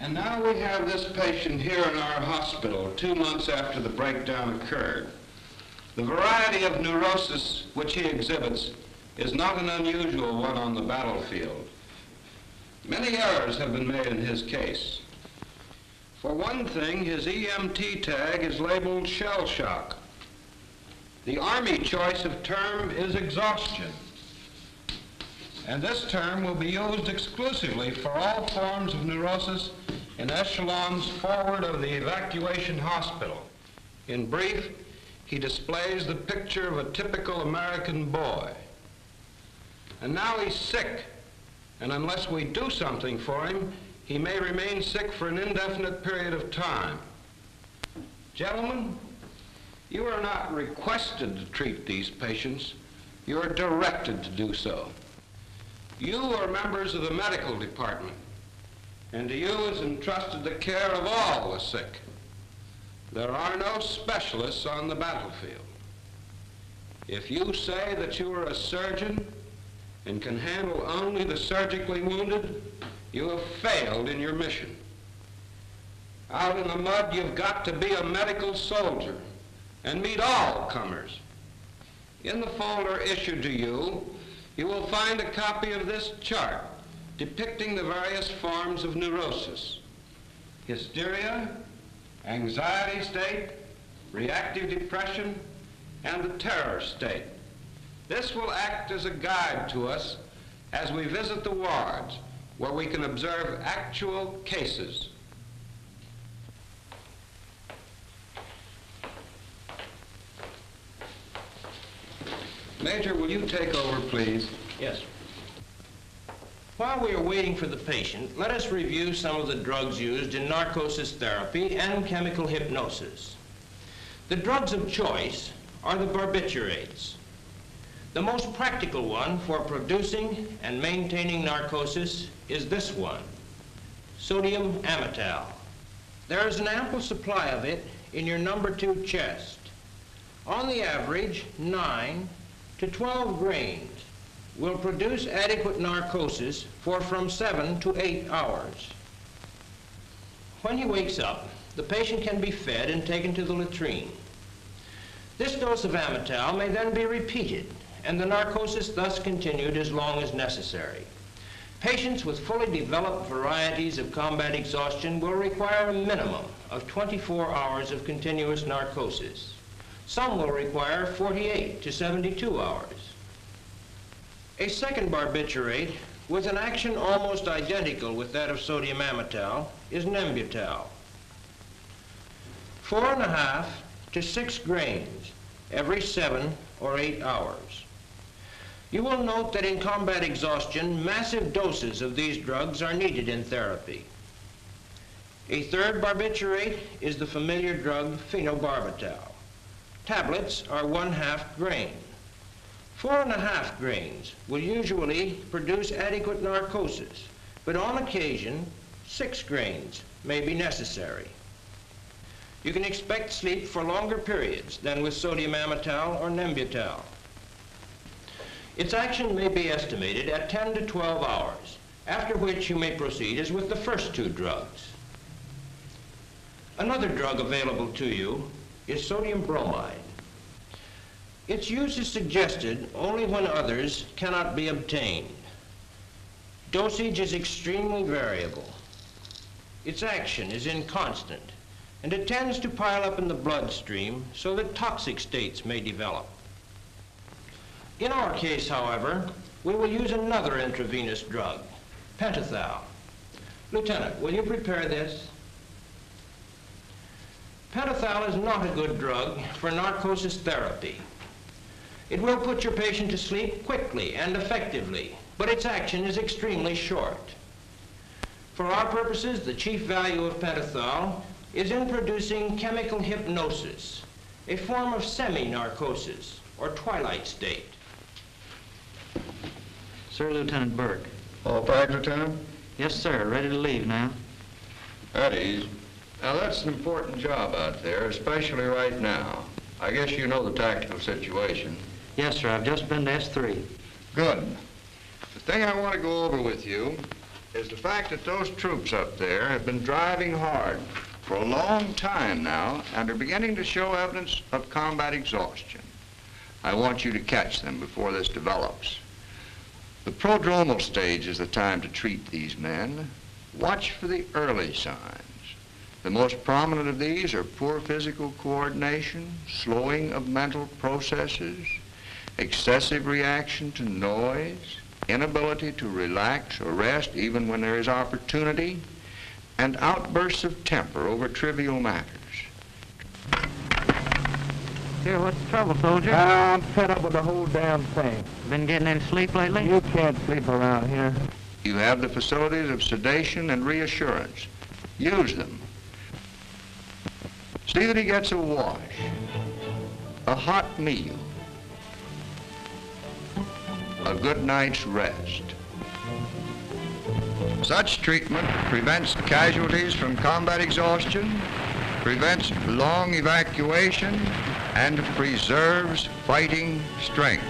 And now we have this patient here in our hospital 2 months after the breakdown occurred. The variety of neurosis which he exhibits is not an unusual one on the battlefield. Many errors have been made in his case. For one thing, his EMT tag is labeled shell shock. The Army choice of term is exhaustion. And this term will be used exclusively for all forms of neurosis in echelons forward of the evacuation hospital. In brief, he displays the picture of a typical American boy. And now he's sick, and unless we do something for him, he may remain sick for an indefinite period of time. Gentlemen, you are not requested to treat these patients. You are directed to do so. You are members of the medical department, and to you is entrusted the care of all the sick. There are no specialists on the battlefield. If you say that you are a surgeon and can handle only the surgically wounded, you have failed in your mission. Out in the mud, you've got to be a medical soldier and meet all comers. In the folder issued to you, you will find a copy of this chart depicting the various forms of neurosis: hysteria, anxiety state, reactive depression, and the terror state. This will act as a guide to us as we visit the wards where we can observe actual cases. Major, will you take over, please? Yes. While we are waiting for the patient, let us review some of the drugs used in narcosis therapy and chemical hypnosis. The drugs of choice are the barbiturates. The most practical one for producing and maintaining narcosis is this one, sodium amytal. There is an ample supply of it in your number 2 chest. On the average, 9 to 12 grains will produce adequate narcosis for from 7 to 8 hours. When he wakes up, the patient can be fed and taken to the latrine. This dose of amytal may then be repeated, and the narcosis thus continued as long as necessary. Patients with fully developed varieties of combat exhaustion will require a minimum of 24 hours of continuous narcosis. Some will require 48 to 72 hours. A second barbiturate with an action almost identical with that of sodium amytal is nembutal. 4.5 to 6 grains every 7 or 8 hours. You will note that in combat exhaustion, massive doses of these drugs are needed in therapy. A third barbiturate is the familiar drug phenobarbital. Tablets are 1/2 grain. 4.5 grains will usually produce adequate narcosis, but on occasion, 6 grains may be necessary. You can expect sleep for longer periods than with sodium amytal or nembutal. Its action may be estimated at 10 to 12 hours, after which you may proceed as with the first 2 drugs. Another drug available to you is sodium bromide. Its use is suggested only when others cannot be obtained. Dosage is extremely variable. its action is inconstant, and it tends to pile up in the bloodstream so that toxic states may develop. In our case, however, we will use another intravenous drug, pentothal. Lieutenant, will you prepare this? Pentothal is not a good drug for narcosis therapy. It will put your patient to sleep quickly and effectively, but its action is extremely short. For our purposes, the chief value of pentothal is in producing chemical hypnosis, a form of semi-narcosis, or twilight state. Sir, Lieutenant Burke. All packed, Lieutenant? Yes, sir. Ready to leave now. At ease. Now, that's an important job out there, especially right now. I guess you know the tactical situation. Yes, sir. I've just been to S3. Good. The thing I want to go over with you is the fact that those troops up there have been driving hard for a long time now and are beginning to show evidence of combat exhaustion. I want you to catch them before this develops. The prodromal stage is the time to treat these men. Watch for the early signs. The most prominent of these are poor physical coordination, slowing of mental processes, excessive reaction to noise, inability to relax or rest even when there is opportunity, and outbursts of temper over trivial matters. Here, what's the trouble, soldier? I'm fed up with the whole damn thing. Been getting any sleep lately? You can't sleep around here. You have the facilities of sedation and reassurance. Use them. See that he gets a wash, a hot meal, a good night's rest. Such treatment prevents casualties from combat exhaustion, prevents long evacuation, and preserves fighting strength.